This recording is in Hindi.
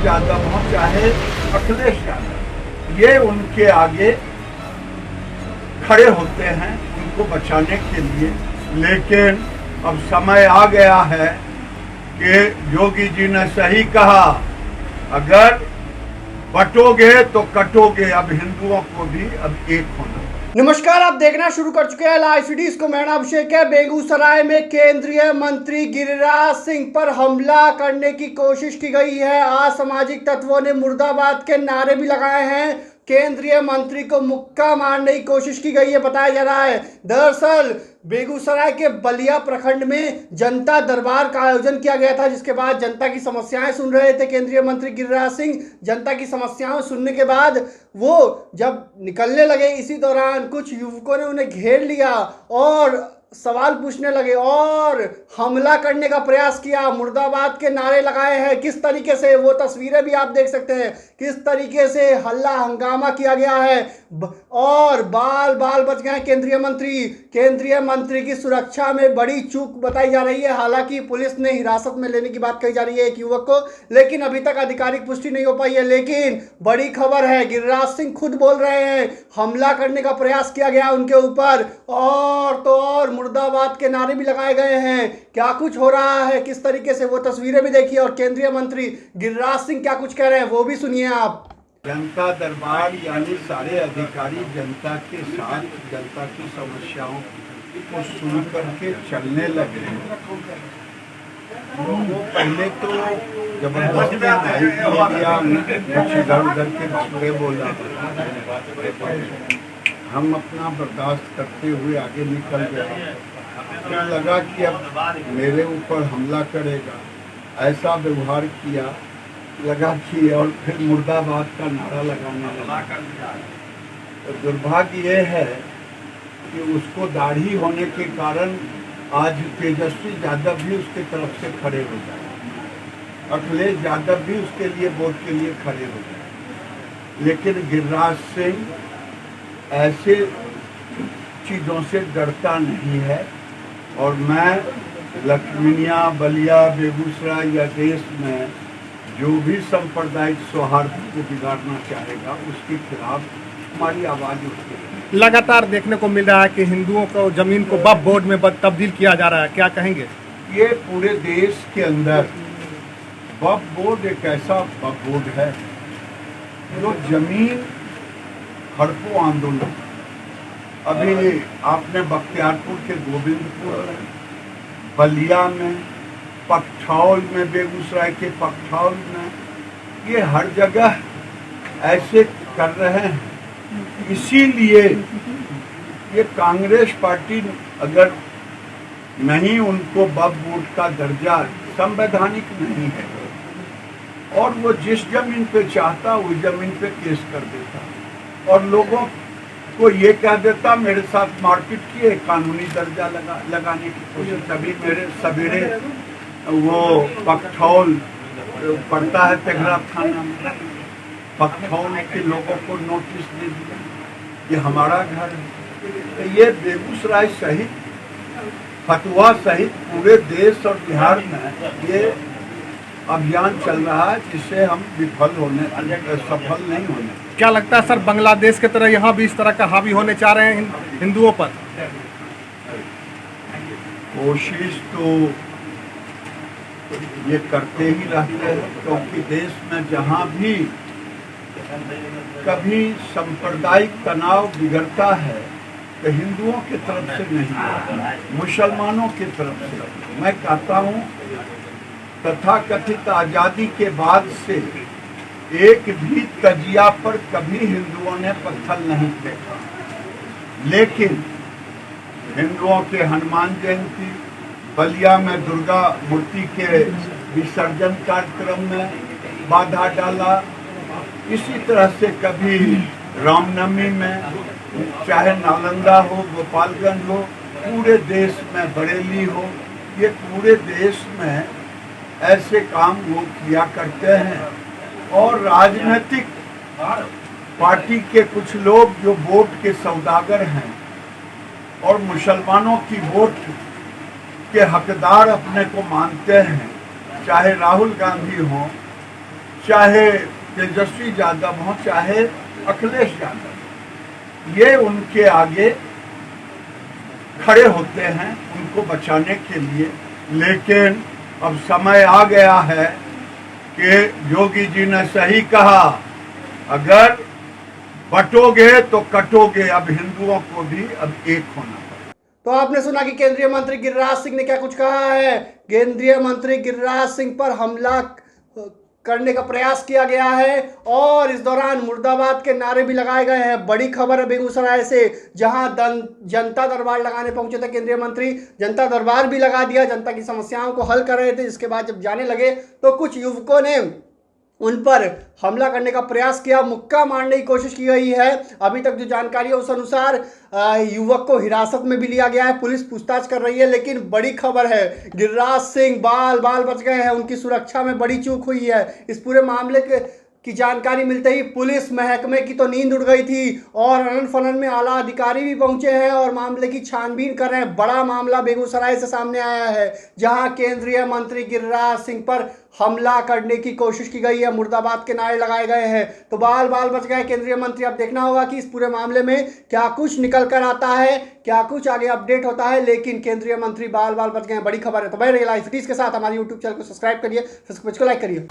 यादव हों चाहे अखिलेश यादव, ये उनके आगे खड़े होते हैं उनको बचाने के लिए। लेकिन अब समय आ गया है कि योगी जी ने सही कहा, अगर बटोगे तो कटोगे। अब हिंदुओं को भी अब एक होना। नमस्कार, आप देखना शुरू कर चुके हैं लाइव सिटी। इसको मेरा नाम अभिषेक है। बेगूसराय में केंद्रीय मंत्री गिरिराज सिंह पर हमला करने की कोशिश की गई है। असामाजिक तत्वों ने मुर्दाबाद के नारे भी लगाए हैं। केंद्रीय मंत्री को मुक्का मारने की कोशिश की गई है, बताया जा रहा है। दरअसल बेगूसराय के बलिया प्रखंड में जनता दरबार का आयोजन किया गया था, जिसके बाद जनता की समस्याएं सुन रहे थे केंद्रीय मंत्री गिरिराज सिंह। जनता की समस्याएं सुनने के बाद वो जब निकलने लगे, इसी दौरान कुछ युवकों ने उन्हें घेर लिया और सवाल पूछने लगे और हमला करने का प्रयास किया। मुर्दाबाद के नारे लगाए हैं। किस तरीके से, वो तस्वीरें भी आप देख सकते हैं, किस तरीके से हल्ला हंगामा किया गया है और बाल बाल बच गए केंद्रीय मंत्री की सुरक्षा में बड़ी चूक बताई जा रही है। हालांकि पुलिस ने हिरासत में लेने की बात कही जा रही है एक युवक को, लेकिन अभी तक आधिकारिक पुष्टि नहीं हो पाई है। लेकिन बड़ी खबर है, गिरिराज सिंह खुद बोल रहे हैं हमला करने का प्रयास किया गया उनके ऊपर, और तो और मुर्दाबाद के नारे भी लगाए गए हैं। क्या कुछ हो रहा है, किस तरीके से, वो तस्वीरें भी देखिए और केंद्रीय मंत्री गिरिराज सिंह क्या कुछ कह रहे हैं वो भी सुनिए आप। जनता दरबार यानी सारे अधिकारी जनता के साथ जनता की समस्याओं को सुन करके चलने लगे। वो पहले तो जबरदस्ती किया, कुछ इधर उधर के बातें बोला। हम अपना बर्दाश्त करते हुए आगे निकल गए। फिर लगा कि अब मेरे ऊपर हमला करेगा, ऐसा व्यवहार किया, लगा कि और फिर मुर्दाबाद का नारा लगाने लगा। तो दुर्भाग्य ये है कि उसको दाढ़ी होने के कारण आज तेजस्वी यादव भी उसके तरफ से खड़े हो जाए, अखिलेश यादव भी उसके लिए वोट के लिए खड़े हो जाए। लेकिन गिरिराज सिंह ऐसे चीज़ों से डरता नहीं है। और मैं लक्ष्मीनिया, बलिया, बेगूसराय या देश में जो भी सांप्रदायिक सौहार्द को बिगाड़ना चाहेगा उसके खिलाफ हमारी आवाज़ उठेगी। लगातार देखने को मिल रहा है कि हिंदुओं को जमीन को वक्फ बोर्ड में तब्दील किया जा रहा है, क्या कहेंगे? ये पूरे देश के अंदर वक्फ बोर्ड एक ऐसा वक्फ बोर्ड है जो जमीन हड़पो आंदोलन, अभी आपने बख्तियारपुर के गोविंदपुर, बलिया में, पकठौल में, बेगूसराय के पकठौल में, ये हर जगह ऐसे कर रहे हैं। इसीलिए ये कांग्रेस पार्टी अगर नहीं, उनको वक्फ बोर्ड का दर्जा संवैधानिक नहीं है और वो जिस जमीन पे चाहता उस जमीन पे केस कर देता और लोगों को ये कह देता मेरे साथ मारपीट किए, कानूनी दर्जा लगाने की कोशिश। तभी मेरे सवेरे वो पकठौल पड़ता है तेघरा थाना में, पकठौल के लोगों को नोटिस दे दिया ये हमारा घर है। तो ये बेगूसराय सहित, फतुहा सहित पूरे देश और बिहार में ये अभियान चल रहा है जिससे हम सफल नहीं होने। क्या लगता है सर, बांग्लादेश की तरह यहाँ भी इस तरह का हावी होने चाह रहे हैं हिंदुओं पर? कोशिश तो ये करते ही रहते हैं, क्योंकि देश में जहाँ भी कभी सांप्रदायिक तनाव बिगड़ता है तो हिंदुओं की तरफ से नहीं, मुसलमानों की तरफ से। मैं कहता हूँ तथाकथित आज़ादी के बाद से एक भी तजिया पर कभी हिंदुओं ने पत्थर नहीं फेंका, लेकिन हिंदुओं के हनुमान जयंती, बलिया में दुर्गा मूर्ति के विसर्जन कार्यक्रम में बाधा डाला। इसी तरह से कभी रामनवमी में, चाहे नालंदा हो, गोपालगंज हो, पूरे देश में बरेली हो, ये पूरे देश में ऐसे काम वो किया करते हैं। और राजनीतिक पार्टी के कुछ लोग जो वोट के सौदागर हैं और मुसलमानों की वोट के हकदार अपने को मानते हैं, चाहे राहुल गांधी हो, चाहे तेजस्वी यादव हों चाहे अखिलेश यादव, ये उनके आगे खड़े होते हैं उनको बचाने के लिए। लेकिन अब समय आ गया है कि योगी जी ने सही कहा, अगर बटोगे तो कटोगे। अब हिंदुओं को भी अब एक होना पड़ेगा। तो आपने सुना कि केंद्रीय मंत्री गिरिराज सिंह ने क्या कुछ कहा है। केंद्रीय मंत्री गिरिराज सिंह पर हमला करने का प्रयास किया गया है और इस दौरान मुर्दाबाद के नारे भी लगाए गए हैं। बड़ी खबर है बेगूसराय से, जहां जनता दरबार लगाने पहुंचे थे केंद्रीय मंत्री। जनता दरबार भी लगा दिया, जनता की समस्याओं को हल कर रहे थे। जिसके बाद जब जाने लगे तो कुछ युवकों ने उन पर हमला करने का प्रयास किया, मुक्का मारने की कोशिश की गई है। अभी तक जो जानकारी है उस अनुसार युवक को हिरासत में भी लिया गया है, पुलिस पूछताछ कर रही है। लेकिन बड़ी खबर है, गिरिराज सिंह बाल बाल बच गए हैं, उनकी सुरक्षा में बड़ी चूक हुई है। इस पूरे मामले की जानकारी मिलते ही पुलिस महकमे की तो नींद उड़ गई थी और अनंत फनन में आला अधिकारी भी पहुंचे हैं और मामले की छानबीन कर रहे हैं। बड़ा मामला बेगूसराय से सामने आया है, जहां केंद्रीय मंत्री गिरिराज सिंह पर हमला करने की कोशिश की गई है, मुर्दाबाद के नारे लगाए गए हैं। तो बाल बाल बच गए केंद्रीय मंत्री। अब देखना होगा कि इस पूरे मामले में क्या कुछ निकल कर आता है, क्या कुछ आगे अपडेट होता है। लेकिन केंद्रीय मंत्री बाल बाल बच गए हैं, बड़ी खबर है। तो भाई रियल लाइफ सिटीज के साथ हमारे यूट्यूब चैनल को सब्सक्राइब करिए, फेसबुक पेज को लाइक करिए।